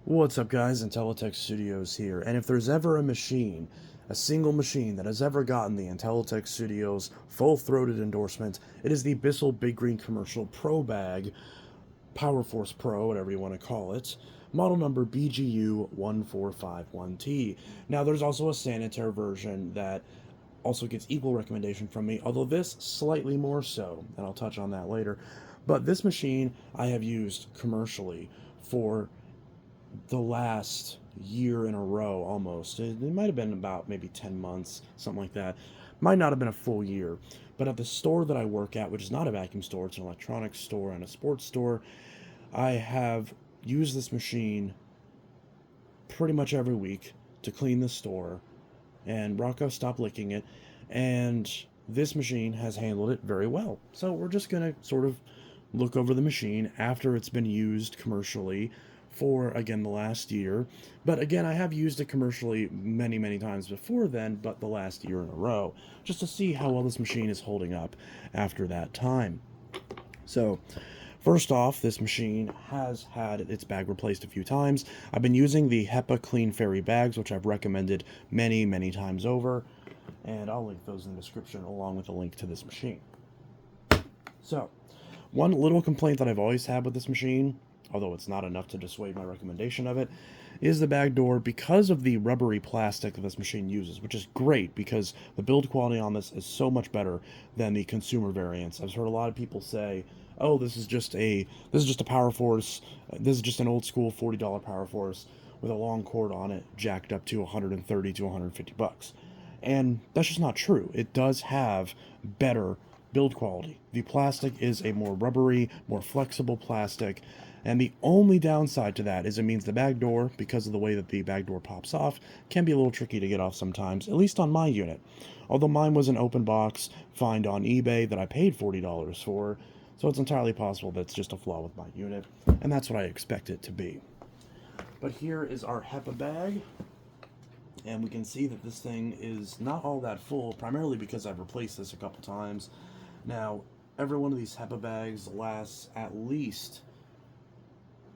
What's up, guys? Intellitech Studios here, and if there's ever a single machine that has ever gotten the Intellitech Studios full-throated endorsement, it is the Bissell BigGreen Commercial ProBag Power Force Pro, whatever you want to call it, model number BGU1451T. Now, there's also a sanitary version that also gets equal recommendation from me, although this slightly more so, and I'll touch on that later. But this machine I have used commercially for the last year in a row almost. It might have been about maybe 10 months, something like that. Might not have been a full year. But at the store that I work at, which is not a vacuum store, it's an electronics store and a sports store, I have used this machine pretty much every week to clean the store. And Rocco stopped licking it. And this machine has handled it very well. So we're just going to sort of look over the machine after it's been used commercially for, again, the last year. But again, I have used it commercially many, many times before then, but the last year in a row, just to see how well this machine is holding up after that time. So, first off, this machine has had its bag replaced a few times. I've been using the HEPA Clean Fairy bags, which I've recommended many, many times over, and I'll link those in the description along with a link to this machine. So, one little complaint that I've always had with this machine, although it's not enough to dissuade my recommendation of it, is the bag door because of the rubbery plastic that this machine uses, which is great because the build quality on this is so much better than the consumer variants. I've heard a lot of people say, "Oh, this is just a Power Force. This is just an old school $40 Power Force with a long cord on it, jacked up to 130 to 150 bucks." And that's just not true. It does have better build quality. The plastic is a more rubbery, more flexible plastic, and the only downside to that is it means the bag door, because of the way that the bag door pops off, can be a little tricky to get off sometimes, at least on my unit. Although mine was an open box find on eBay that I paid $40 for, so it's entirely possible that it's just a flaw with my unit, and that's what I expect it to be. But here is our HEPA bag, and we can see that this thing is not all that full, primarily because I've replaced this a couple times. Now, every one of these HEPA bags lasts at least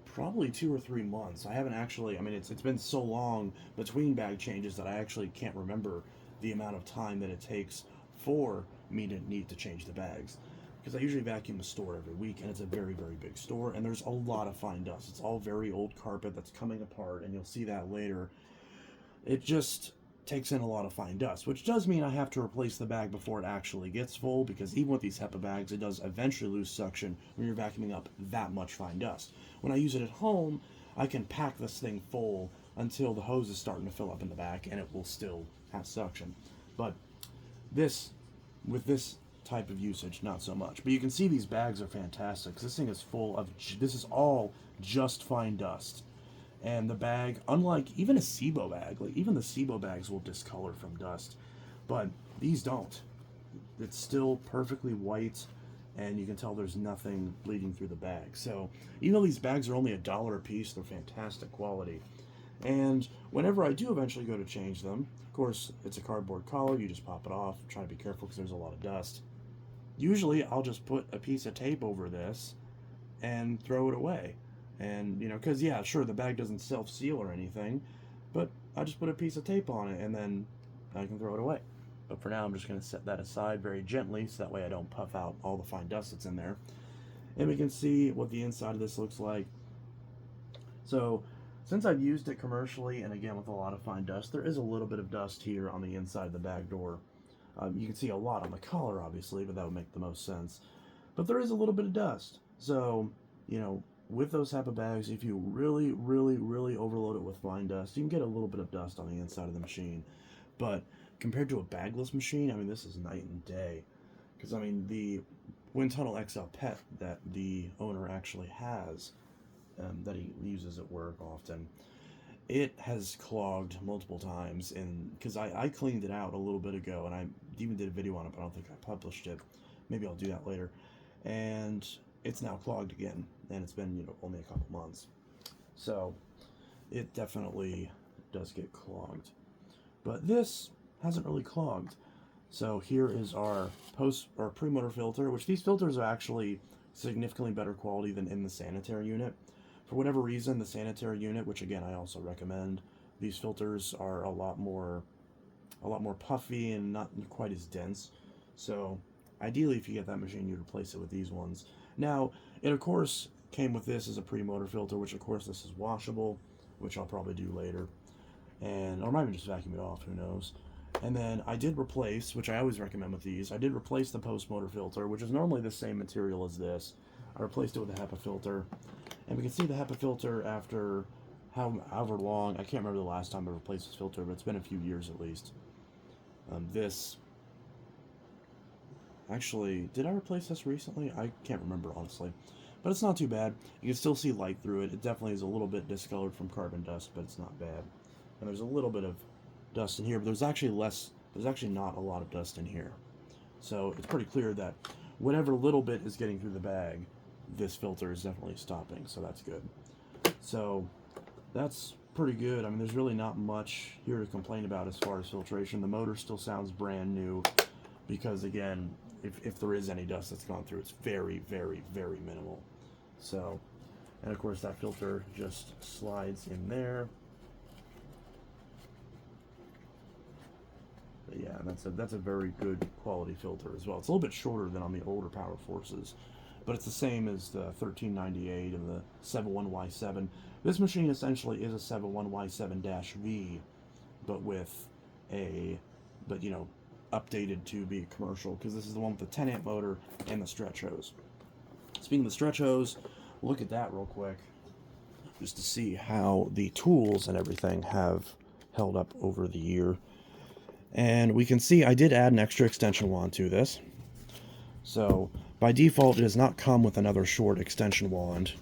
probably 2 or 3 months. I haven't actually, it's been so long between bag changes that I actually can't remember the amount of time that it takes for me to need to change the bags. Because I usually vacuum the store every week, and it's a very, very big store, and there's a lot of fine dust. It's all very old carpet that's coming apart, and you'll see that later. It just takes in a lot of fine dust, which does mean I have to replace the bag before it actually gets full, because even with these HEPA bags, it does eventually lose suction when you're vacuuming up that much fine dust. When I use it at home, I can pack this thing full until the hose is starting to fill up in the back, and it will still have suction. But with this type of usage, not so much. But you can see these bags are fantastic, because this thing is full of, this is all just fine dust. And the bag, unlike even a SIBO bag, like even the SIBO bags will discolor from dust, but these don't. It's still perfectly white, and you can tell there's nothing bleeding through the bag. So even though these bags are only $1 a piece, they're fantastic quality. And whenever I do eventually go to change them, of course, it's a cardboard collar, you just pop it off. Try to be careful because there's a lot of dust. Usually I'll just put a piece of tape over this and throw it away. And, because, yeah, sure, the bag doesn't self-seal or anything, but I just put a piece of tape on it, and then I can throw it away. But for now, I'm just going to set that aside very gently, so that way I don't puff out all the fine dust that's in there. And we can see what the inside of this looks like. So, since I've used it commercially, and again with a lot of fine dust, there is a little bit of dust here on the inside of the bag door. You can see a lot on the collar, obviously, but that would make the most sense. But there is a little bit of dust. So, with those HEPA bags, if you really, really, really overload it with fine dust, you can get a little bit of dust on the inside of the machine. But compared to a bagless machine, this is night and day. Because, the Wind Tunnel XL PET that the owner actually has, that he uses at work often, it has clogged multiple times. And because I cleaned it out a little bit ago, and I even did a video on it, but I don't think I published it. Maybe I'll do that later. And it's now clogged again, and it's been only a couple months, so it definitely does get clogged. But this hasn't really clogged. So here is our pre-motor filter, which these filters are actually significantly better quality than in the sanitary unit, For whatever reason, the sanitary unit, which again I also recommend, these filters are a lot more puffy and not quite as dense. So ideally, if you get that machine, you'd replace it with these ones. Now, it of course came with this as a pre-motor filter, which of course this is washable, which I'll probably do later, and or might even just vacuum it off. Who knows? And then I did replace, which I always recommend with these, I did replace the post-motor filter, which is normally the same material as this. I replaced it with a HEPA filter, and we can see the HEPA filter after however long, I can't remember the last time I replaced this filter, but it's been a few years at least. This, actually, did I replace this recently? I can't remember, honestly. But it's not too bad. You can still see light through it. It definitely is a little bit discolored from carbon dust, but it's not bad. And there's a little bit of dust in here, but there's actually not a lot of dust in here. So it's pretty clear that whatever little bit is getting through the bag, this filter is definitely stopping, so that's good. So that's pretty good. I mean, there's really not much here to complain about as far as filtration. The motor still sounds brand new because, again, if there is any dust that's gone through, it's very, very, very minimal. So, and of course that filter just slides in there. But yeah, that's a very good quality filter as well. It's a little bit shorter than on the older Power Forces, but it's the same as the 1398 and the 71Y7. This machine essentially is a 71Y7-V, but updated to be commercial, because this is the one with the 10 amp motor and the stretch hose. Speaking of the stretch hose, look at that real quick, just to see how the tools and everything have held up over the year. And we can see I did add an extra extension wand to this. So by default, it does not come with another short extension wand.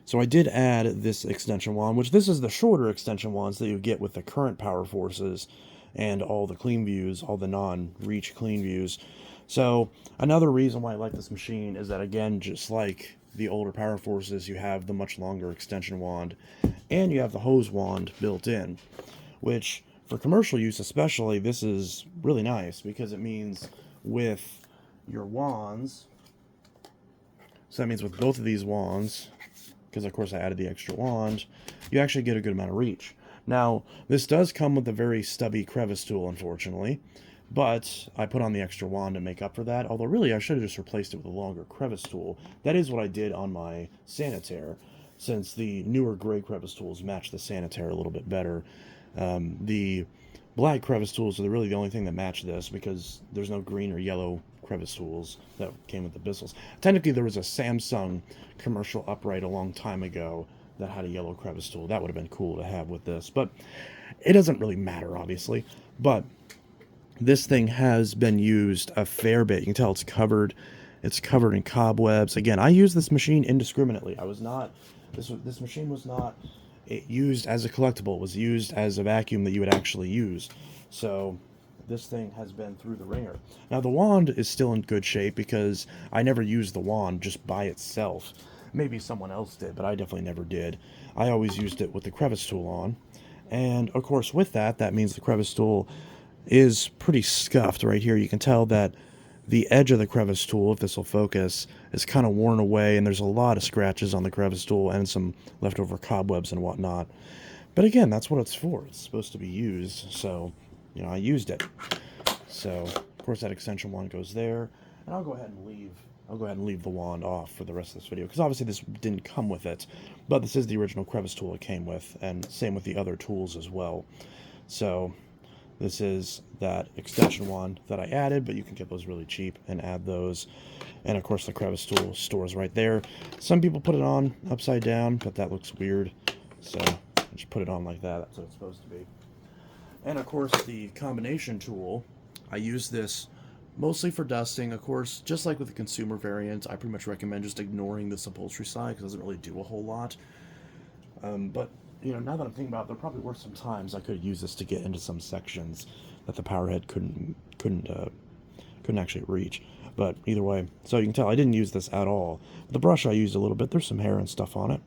So I did add this extension wand, which this is the shorter extension wands that you get with the current Power Forces and all the clean views, all the non-reach clean views. So another reason why I like this machine is that, again, just like the older Power Forces, you have the much longer extension wand and you have the hose wand built in, which for commercial use especially, this is really nice because it means with your wands, so that means with both of these wands, because of course I added the extra wand, you actually get a good amount of reach. Now, this does come with a very stubby crevice tool, unfortunately, but I put on the extra wand to make up for that, although really I should have just replaced it with a longer crevice tool. That is what I did on my Sanitaire, since the newer gray crevice tools match the Sanitaire a little bit better. The black crevice tools are really the only thing that match this, because there's no green or yellow crevice tools that came with the Bissells. Technically, there was a Samsung commercial upright a long time ago that had a yellow crevice tool. That would have been cool to have with this, but it doesn't really matter, obviously. But this thing has been used a fair bit. You can tell it's covered in cobwebs. Again, I use this machine indiscriminately. This machine was not used as a collectible. It was used as a vacuum that you would actually use. So this thing has been through the ringer. Now, the wand is still in good shape because I never used the wand just by itself. Maybe someone else did, but I definitely never did. I always used it with the crevice tool on. And, of course, with that means the crevice tool is pretty scuffed right here. You can tell that the edge of the crevice tool, if this will focus, is kind of worn away, and there's a lot of scratches on the crevice tool and some leftover cobwebs and whatnot. But again, that's what it's for. It's supposed to be used, so, I used it. So, of course, that extension wand goes there, and I'll go ahead and leave the wand off for the rest of this video, because obviously this didn't come with it, but this is the original crevice tool it came with, and same with the other tools as well. So this is that extension wand that I added, but you can get those really cheap and add those. And of course the crevice tool stores right there. Some people put it on upside down, but that looks weird, so I just put it on like that. That's what it's supposed to be. And of course the combination tool, I use this mostly for dusting. Of course, just like with the consumer variant, I pretty much recommend just ignoring this upholstery side because it doesn't really do a whole lot. But now that I'm thinking about it, there probably were some times I could use this to get into some sections that the powerhead couldn't actually reach. But either way, so you can tell I didn't use this at all. The brush I used a little bit. There's some hair and stuff on it,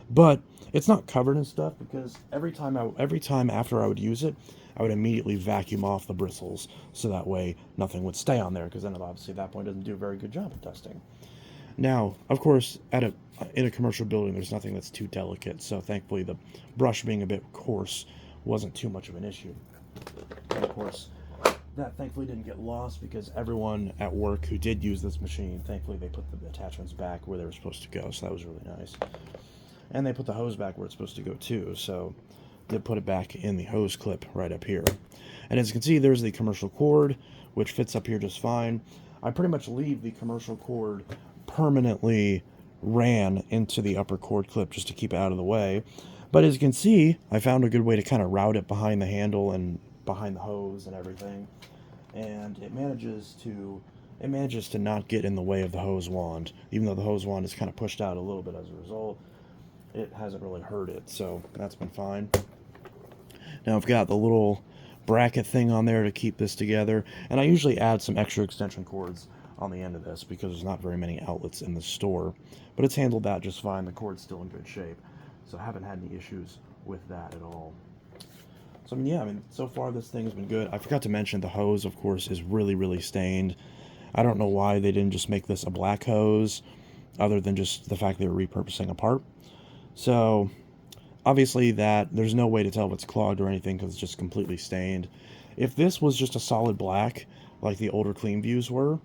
but it's not covered in stuff because every time after I would use it, I would immediately vacuum off the bristles so that way nothing would stay on there, because then obviously at that point it doesn't do a very good job of dusting. Now, of course, in a commercial building, there's nothing that's too delicate, so thankfully the brush being a bit coarse wasn't too much of an issue. And of course, that thankfully didn't get lost because everyone at work who did use this machine, thankfully they put the attachments back where they were supposed to go, so that was really nice. And they put the hose back where it's supposed to go too, so they put it back in the hose clip right up here. And as you can see, there's the commercial cord, which fits up here just fine. I pretty much leave the commercial cord permanently ran into the upper cord clip just to keep it out of the way. But as you can see, I found a good way to kind of route it behind the handle and behind the hose and everything. And it manages to not get in the way of the hose wand. Even though the hose wand is kind of pushed out a little bit as a result, it hasn't really hurt it, so that's been fine. Now I've got the little bracket thing on there to keep this together, and I usually add some extra extension cords on the end of this because there's not very many outlets in the store, but it's handled that just fine. The cord's still in good shape, so I haven't had any issues with that at all. So I mean, so far this thing has been good. I forgot to mention the hose, of course, is really stained. I don't know why they didn't just make this a black hose, other than just the fact they were repurposing a part. So obviously that there's no way to tell if it's clogged or anything because it's just completely stained. If this was just a solid black, like the older clean views were,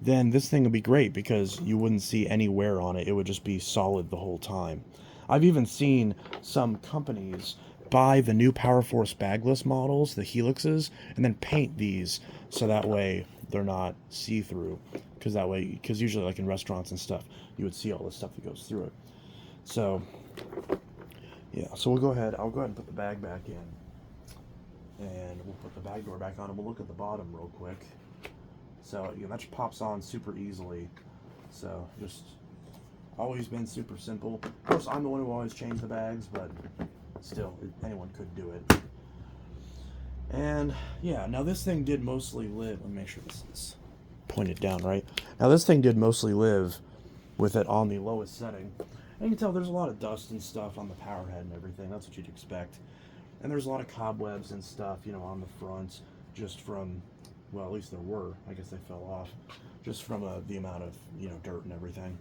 then this thing would be great because you wouldn't see any wear on it. It would just be solid the whole time. I've even seen some companies buy the new Power Force bagless models, the Helixes, and then paint these so that way they're not see-through. Because usually like in restaurants and stuff, you would see all the stuff that goes through it. So yeah, so I'll go ahead and put the bag back in. And we'll put the bag door back on and we'll look at the bottom real quick. So again, that just pops on super easily. So just always been super simple. Of course, I'm the one who always changed the bags, but still, anyone could do it. And yeah, now this thing did mostly live. Let me make sure this is pointed down right. Now this thing did mostly live with it on the lowest setting. And you can tell there's a lot of dust and stuff on the power head and everything. That's what you'd expect. And there's a lot of cobwebs and stuff, on the front, just from, well, at least there were. I guess they fell off, just from the amount of, dirt and everything.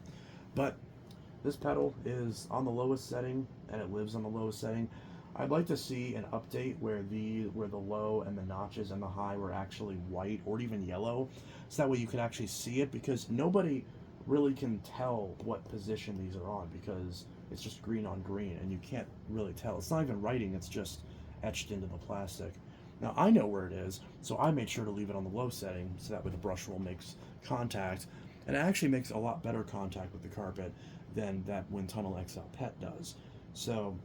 But this pedal is on the lowest setting, and it lives on the lowest setting. I'd like to see an update where the low and the notches and the high were actually white or even yellow, so that way you could actually see it, because nobody really can tell what position these are on because it's just green on green and you can't really tell. It's not even writing, it's just etched into the plastic. Now I know where it is, so I made sure to leave it on the low setting so that way the brush roll makes contact, and it actually makes a lot better contact with the carpet than that Wind Tunnel XL PET does. So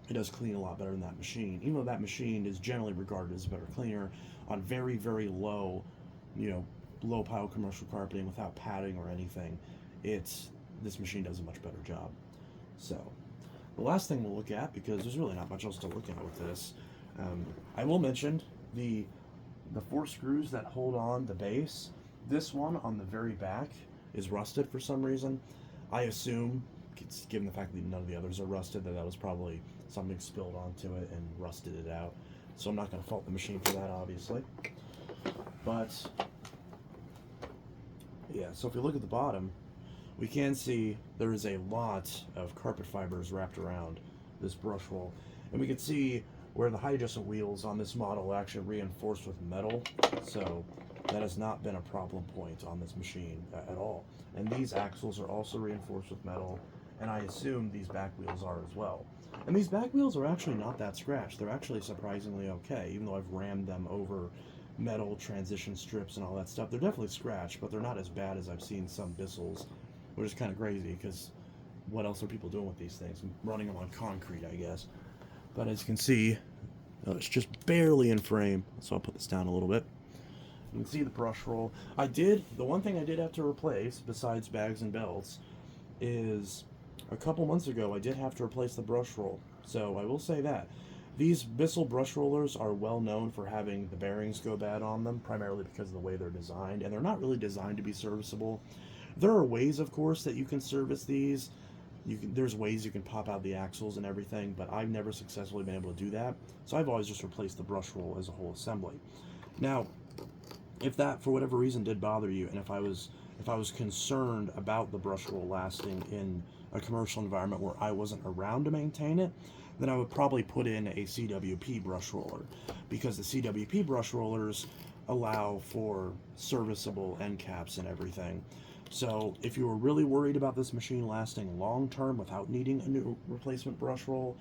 it does clean a lot better than that machine, even though that machine is generally regarded as a better cleaner on very low, low pile commercial carpeting without padding or anything. This machine does a much better job. So the last thing we'll look at, because there's really not much else to look at with this, I will mention the 4 screws that hold on the base. This one on the very back is rusted for some reason. I assume, given the fact that none of the others are rusted, that was probably something spilled onto it and rusted it out. So I'm not going to fault the machine for that, obviously. But yeah, so if you look at the bottom, we can see there is a lot of carpet fibers wrapped around this brush roll. And we can see where the height adjustment wheels on this model are actually reinforced with metal. So that has not been a problem point on this machine at all. And these axles are also reinforced with metal, and I assume these back wheels are as well. And these back wheels are actually not that scratched. They're actually surprisingly okay, even though I've rammed them over metal transition strips and all that stuff. They're definitely scratched, but they're not as bad as I've seen some Bissells, which is kind of crazy because what else are people doing with these things? Running them on concrete, I guess. But as you can see, it's just barely in frame, so I'll put this down a little bit. You can see the brush roll. The one thing I did have to replace, besides bags and belts, is a couple months ago I did have to replace the brush roll. So I will say that. These Bissell brush rollers are well known for having the bearings go bad on them, primarily because of the way they're designed, and they're not really designed to be serviceable. There are ways, of course, that you can service these. There's ways you can pop out the axles and everything, but I've never successfully been able to do that, so I've always just replaced the brush roll as a whole assembly. Now, if that, for whatever reason, did bother you, and if I was if I was concerned about the brush roll lasting in a commercial environment where I wasn't around to maintain it, then I would probably put in a CWP brush roller, because the CWP brush rollers allow for serviceable end caps and everything. So if you were really worried about this machine lasting long term without needing a new replacement brush roll,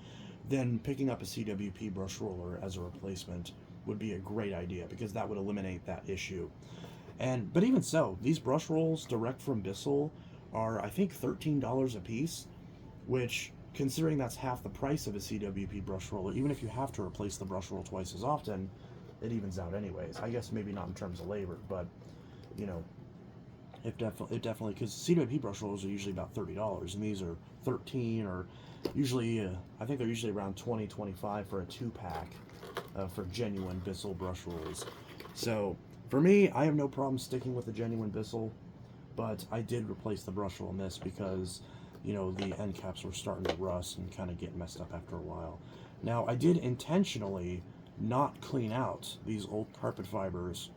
then picking up a CWP brush roller as a replacement would be a great idea, because that would eliminate that issue. But even so, these brush rolls direct from Bissell are, I think, $13 a piece, which, considering that's half the price of a CWP brush roller, even if you have to replace the brush roll twice as often, it evens out anyways. I guess maybe not in terms of labor, but you know, it definitely, because CWP brush rollers are usually about $30, and these are 13, or usually I think they're usually around 20, 25 for a 2-pack for genuine Bissell brush rolls. So for me, I have no problem sticking with the genuine Bissell, but I did replace the brush roll in this because, you know, the end caps were starting to rust and kind of get messed up after a while. Now, I did intentionally not clean out these old carpet fibers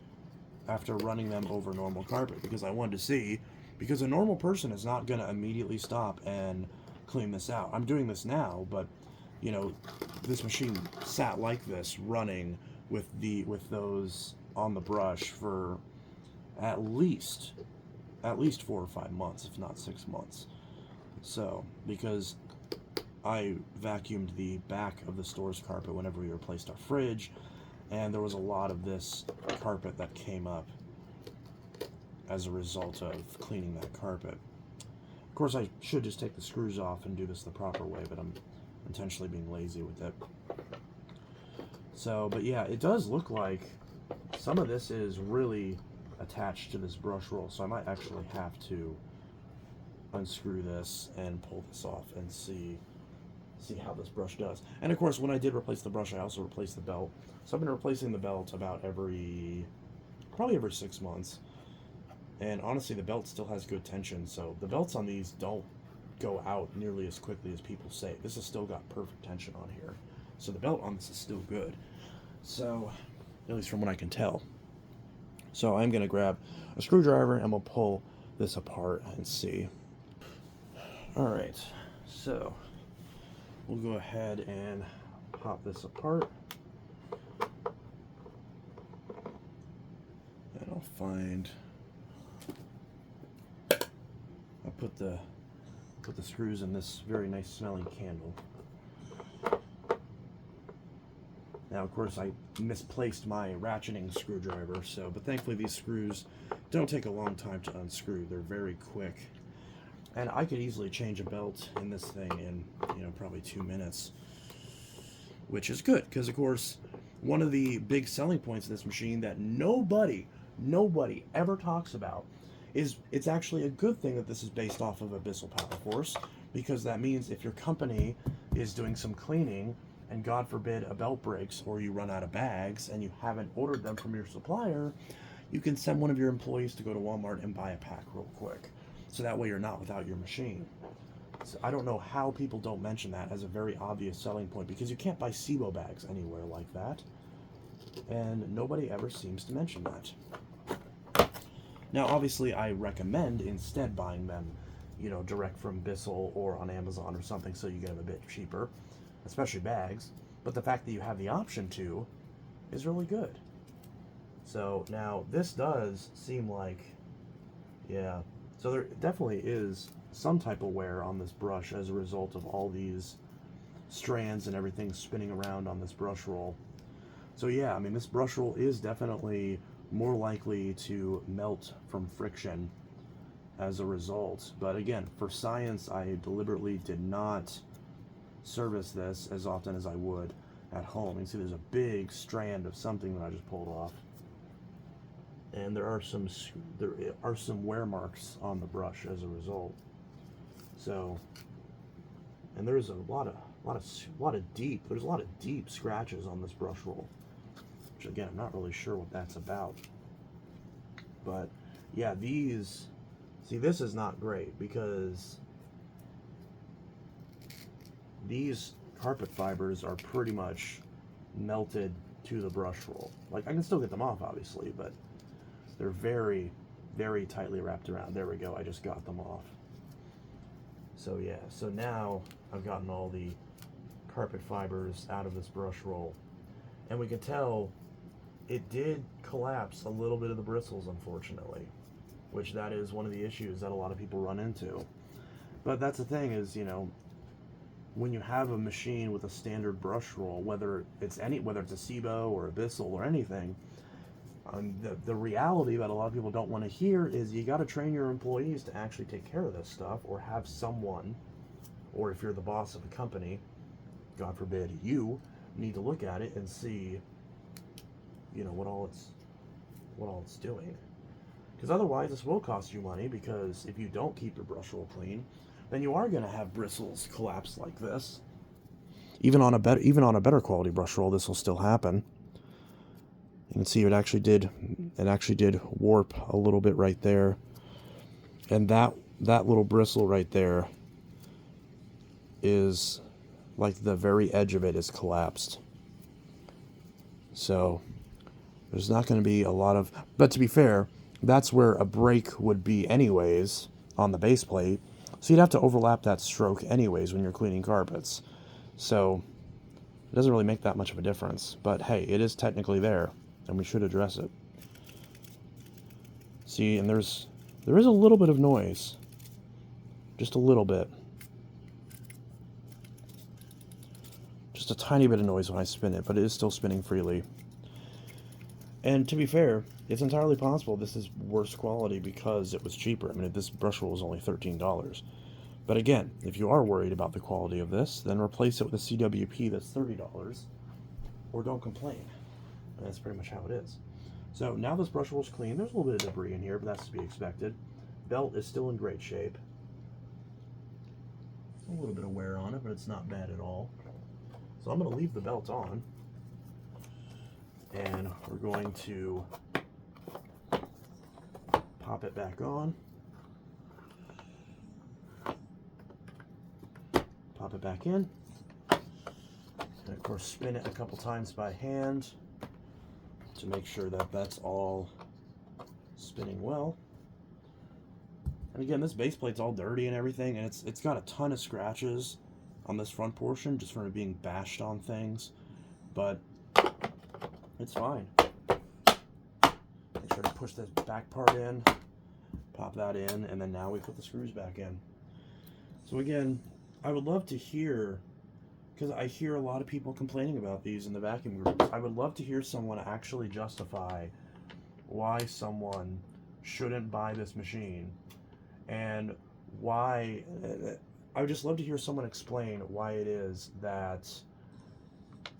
after running them over normal carpet, because I wanted to see, because a normal person is not going to immediately stop and clean this out. I'm doing this now, but you know, this machine sat like this running with those on the brush for at least 4 or 5 months, if not 6 months. So, because I vacuumed the back of the store's carpet whenever we replaced our fridge, and there was a lot of this carpet that came up as a result of cleaning that carpet. Of course, I should just take the screws off and do this the proper way, but I'm intentionally being lazy with it. So, but yeah, it does look like some of this is really attached to this brush roll, so I might actually have to unscrew this and pull this off and see how this brush does. And of course, when I did replace the brush, I also replaced the belt. So I've been replacing the belt about probably every 6 months. And honestly, the belt still has good tension, so the belts on these don't go out nearly as quickly as people say. This has still got perfect tension on here. So the belt on this is still good. So, at least from what I can tell. So I'm going to grab a screwdriver and we'll pull this apart and see. Alright, so we'll go ahead and pop this apart. And I'll find... I'll put the screws in this very nice smelling candle. Now, of course, I misplaced my ratcheting screwdriver, but thankfully these screws don't take a long time to unscrew. They're very quick. And I could easily change a belt in this thing in, probably 2 minutes, which is good, because, of course, one of the big selling points of this machine that nobody ever talks about is it's actually a good thing that this is based off of a Bissell Power Force, because that means if your company is doing some cleaning and God forbid a belt breaks or you run out of bags and you haven't ordered them from your supplier, you can send one of your employees to go to Walmart and buy a pack real quick. So that way you're not without your machine. So I don't know how people don't mention that as a very obvious selling point, because you can't buy SIBO bags anywhere like that. And nobody ever seems to mention that. Now, obviously, I recommend instead buying them, direct from Bissell or on Amazon or something, so you get them a bit cheaper, especially bags. But the fact that you have the option to is really good. So now this does seem like, yeah. So there definitely is some type of wear on this brush as a result of all these strands and everything spinning around on this brush roll. So yeah, I mean, this brush roll is definitely more likely to melt from friction as a result. But again, for science, I deliberately did not service this as often as I would at home. You can see there's a big strand of something that I just pulled off. And there are some wear marks on the brush as a result. So, and there's a lot of deep scratches on this brush roll, which again, I'm not really sure what that's about. But yeah, this is not great, because these carpet fibers are pretty much melted to the brush roll. Like, I can still get them off, obviously, but they're very, very tightly wrapped around. There we go, I just got them off. So yeah, so now I've gotten all the carpet fibers out of this brush roll. And we can tell it did collapse a little bit of the bristles, unfortunately, which that is one of the issues that a lot of people run into. But that's the thing is, you know, when you have a machine with a standard brush roll, whether it's a SIBO or a Bissell or anything, the reality that a lot of people don't want to hear is you got to train your employees to actually take care of this stuff, or have someone, or if you're the boss of a company, God forbid, you need to look at it and see, you know, what all it's doing. Because otherwise this will cost you money, because if you don't keep your brush roll clean, then you are going to have bristles collapse like this. Even on a better quality brush roll, this will still happen. You can see it actually did warp a little bit right there. And that little bristle right there is like the very edge of it is collapsed. So there's not going to be a lot of, but to be fair, that's where a break would be anyways on the base plate. So you'd have to overlap that stroke anyways when you're cleaning carpets. So it doesn't really make that much of a difference. But hey, it is technically there, and we should address it. See, and there is a little bit of noise. Just a little bit. Just a tiny bit of noise when I spin it, but it is still spinning freely. And to be fair, it's entirely possible this is worse quality because it was cheaper. I mean, this brush roll was only $13. But again, if you are worried about the quality of this, then replace it with a CWP that's $30, or don't complain. And that's pretty much how it is. So now this brush roll is clean. There's a little bit of debris in here, but that's to be expected. Belt is still in great shape. A little bit of wear on it, but it's not bad at all. So I'm going to leave the belt on. And we're going to pop it back on. Pop it back in. And of course spin it a couple times by hand to make sure that that's all spinning well. And again, this base plate's all dirty and everything, and it's got a ton of scratches on this front portion just from it being bashed on things. But it's fine. Make sure to push this back part in, pop that in, and then now we put the screws back in. So again, I would love to hear, because I hear a lot of people complaining about these in the vacuum groups, I would love to hear someone actually justify why someone shouldn't buy this machine, and why, I would just love to hear someone explain why it is that,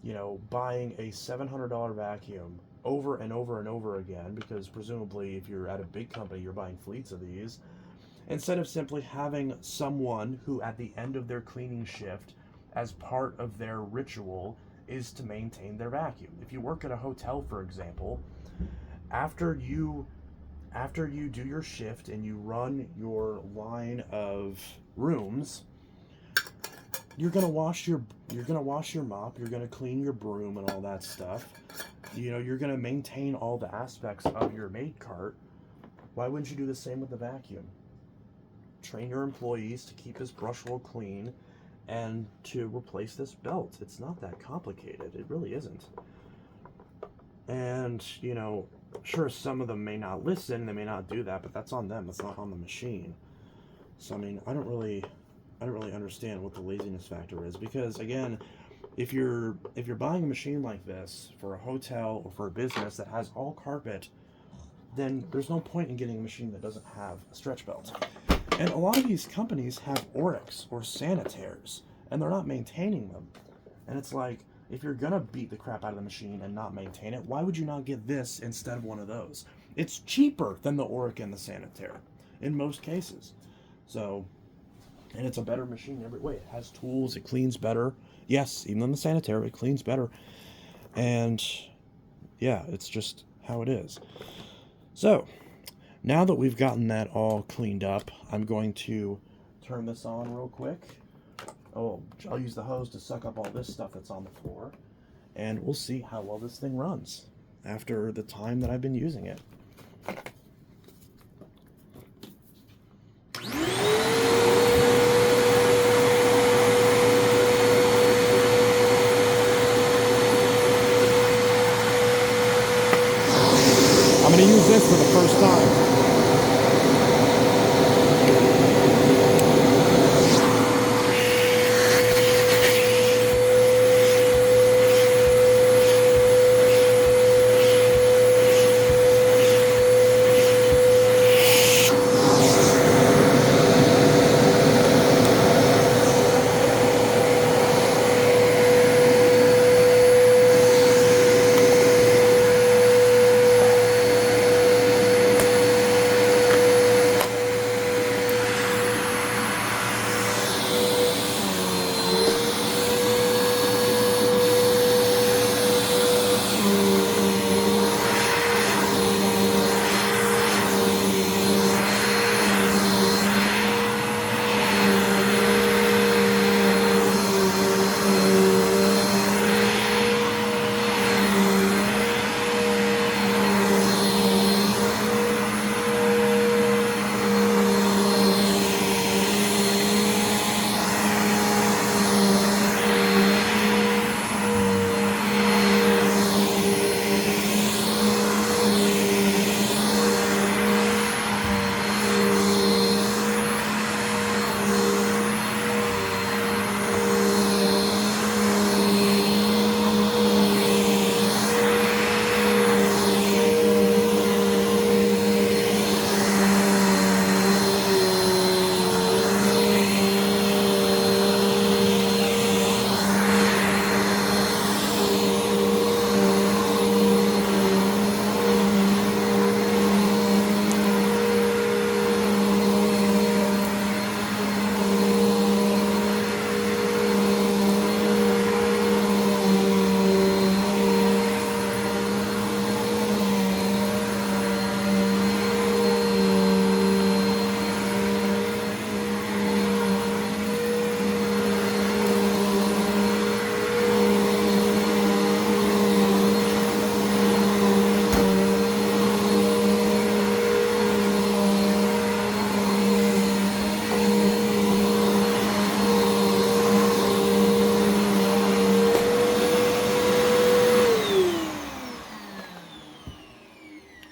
you know, buying a $700 vacuum over and over and over again, because presumably if you're at a big company, you're buying fleets of these, instead of simply having someone who at the end of their cleaning shift, as part of their ritual, is to maintain their vacuum. If you work at a hotel, for example, after you do your shift and you run your line of rooms, you're gonna wash your mop, you're gonna clean your broom and all that stuff. You know, you're gonna maintain all the aspects of your maid cart. Why wouldn't you do the same with the vacuum? Train your employees to keep this brush roll clean and to replace this belt. It's not that complicated. It really isn't. And, you know, sure, some of them may not listen, they may not do that, but that's on them. It's not on the machine. So I mean, I don't really understand what the laziness factor is, because again, if you're buying a machine like this for a hotel or for a business that has all carpet, then there's no point in getting a machine that doesn't have a stretch belt. And a lot of these companies have Oryx or Sanitaires, and they're not maintaining them. And it's like, if you're gonna beat the crap out of the machine and not maintain it, why would you not get this instead of one of those? It's cheaper than the Oryx and the Sanitaire in most cases. So, and it's a better machine every way. It has tools, it cleans better. Yes, even in the Sanitaire, it cleans better. And yeah, it's just how it is. So, now that we've gotten that all cleaned up, I'm going to turn this on real quick. Oh, I'll use the hose to suck up all this stuff that's on the floor, and we'll see how well this thing runs after the time that I've been using it. to use this for the first time.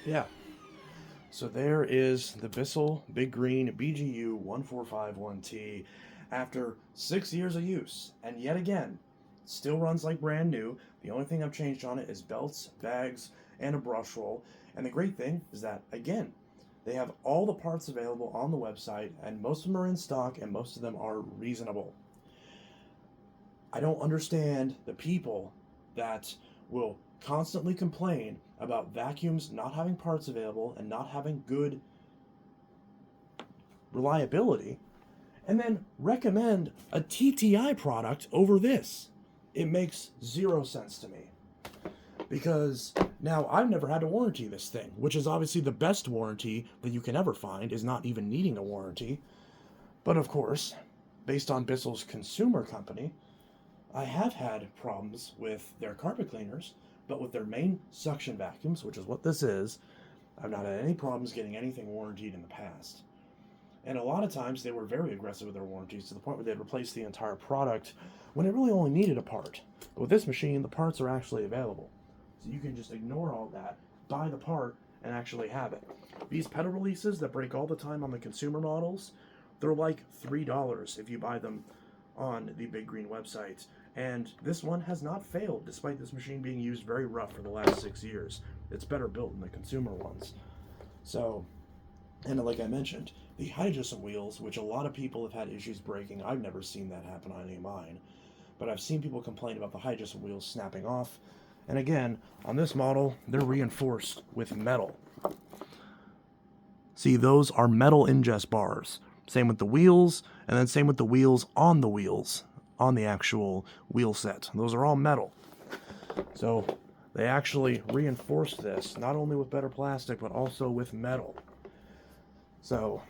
Yeah. So there is the Bissell BigGreen BGU 1451T after 6 years of use. And yet again, still runs like brand new. The only thing I've changed on it is belts, bags, and a brush roll. And the great thing is that, again, they have all the parts available on the website, and most of them are in stock, and most of them are reasonable. I don't understand the people that will constantly complain about vacuums not having parts available and not having good reliability, and then recommend a TTI product over this. It makes zero sense to me. Because now I've never had to warranty this thing, which is obviously the best warranty that you can ever find, is not even needing a warranty. But of course, based on Bissell's consumer company, I have had problems with their carpet cleaners, but with their main suction vacuums, which is what this is, I've not had any problems getting anything warranted in the past. And a lot of times they were very aggressive with their warranties to the point where they'd replace the entire product when it really only needed a part. But with this machine, the parts are actually available. So you can just ignore all that, buy the part, and actually have it. These pedal releases that break all the time on the consumer models, they're like $3 if you buy them on the BigGreen website. And this one has not failed, despite this machine being used very rough for the last 6 years. It's better built than the consumer ones. So, and like I mentioned, the hydrogen wheels, which a lot of people have had issues breaking, I've never seen that happen on any of mine. But I've seen people complain about the hydrogen wheels snapping off. And again, on this model, they're reinforced with metal. See, those are metal ingest bars. Same with the wheels, and then same with the wheels, on the actual wheel set. Those are all metal. So they actually reinforced this, not only with better plastic, but also with metal. So,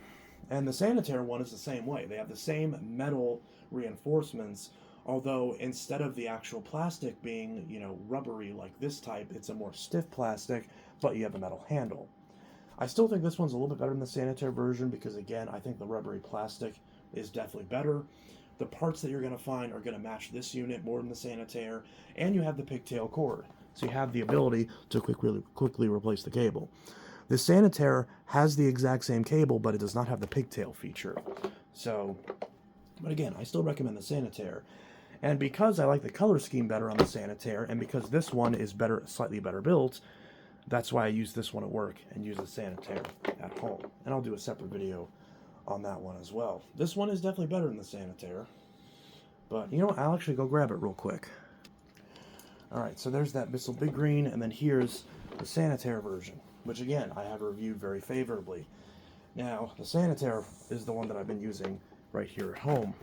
and the Sanitaire one is the same way. They have the same metal reinforcements, although instead of the actual plastic being, rubbery like this type, it's a more stiff plastic, but you have a metal handle. I still think this one's a little bit better than the Sanitaire version because, again, I think the rubbery plastic is definitely better. The parts that you're going to find are going to match this unit more than the Sanitaire, and you have the pigtail cord, so you have the ability to quickly replace the cable. The Sanitaire has the exact same cable, but it does not have the pigtail feature. So, but again, I still recommend the Sanitaire. And because I like the color scheme better on the Sanitaire, and because this one is better, slightly better built, that's why I use this one at work and use the Sanitaire at home. And I'll do a separate video on that one as well. This one is definitely better than the Sanitaire. But, you know what? I'll actually go grab it real quick. Alright, so there's that Bissell BigGreen, and then here's the Sanitaire version, which again, I have reviewed very favorably. Now, the Sanitaire is the one that I've been using right here at home.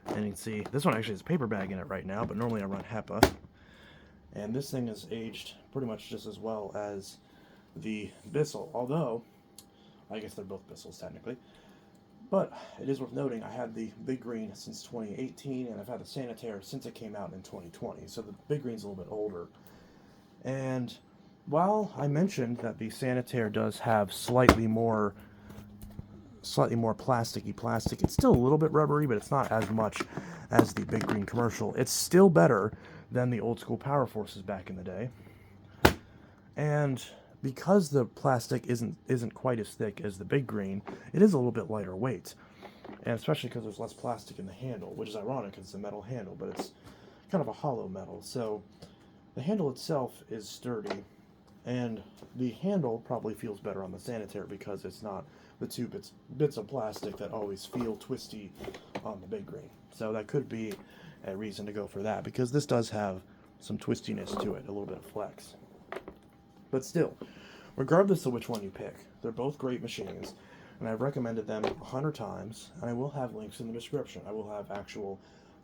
And you can see, this one actually has a paper bag in it right now, but normally I run HEPA. And this thing is aged pretty much just as well as the Bissell, although, I guess they're both Bissells technically. But it is worth noting, I had the BigGreen since 2018, and I've had the Sanitaire since it came out in 2020, so the BigGreen's a little bit older. And while I mentioned that the Sanitaire does have slightly more plasticky plastic, it's still a little bit rubbery, but it's not as much as the BigGreen commercial. It's still better than the old school Power Forces back in the day. And because the plastic isn't quite as thick as the BigGreen, it is a little bit lighter weight. And especially because there's less plastic in the handle, which is ironic because it's a metal handle, but it's kind of a hollow metal. So the handle itself is sturdy, and the handle probably feels better on the Sanitaire because it's not the two bits of plastic that always feel twisty on the BigGreen. So that could be a reason to go for that, because this does have some twistiness to it, a little bit of flex. But still, regardless of which one you pick, they're both great machines, and I've recommended them 100 times, and I will have links in the description. I will have actual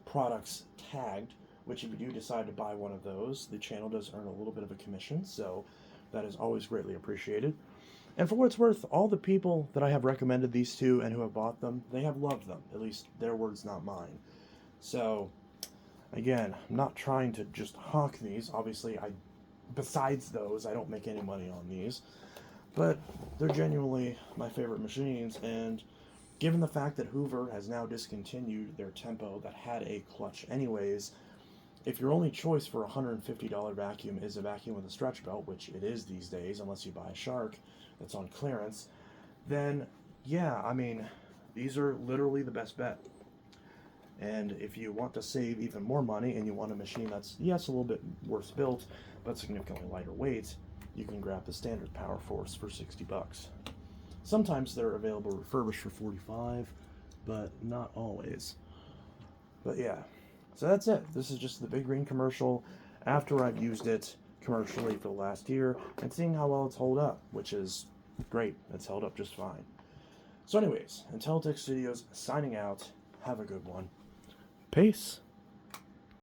products tagged, which if you do decide to buy one of those, the channel does earn a little bit of a commission, so that is always greatly appreciated. And for what it's worth, all the people that I have recommended these to and who have bought them, they have loved them. At least their words, not mine. So, again, I'm not trying to just hawk these. Obviously, besides those, I don't make any money on these. But they're genuinely my favorite machines, and given the fact that Hoover has now discontinued their Tempo that had a clutch anyways, if your only choice for a $150 vacuum is a vacuum with a stretch belt, which it is these days, unless you buy a Shark that's on clearance, then yeah, I mean, these are literally the best bet. And if you want to save even more money and you want a machine that's, yes, a little bit worse built, but significantly lighter weight, you can grab the standard Power Force for 60 bucks. Sometimes they're available refurbished for 45, but not always. But yeah, so that's it. This is just the BigGreen commercial after I've used it commercially for the last year and seeing how well it's held up, which is great. It's held up just fine. So anyways, Intellitech Studios signing out. Have a good one. Peace.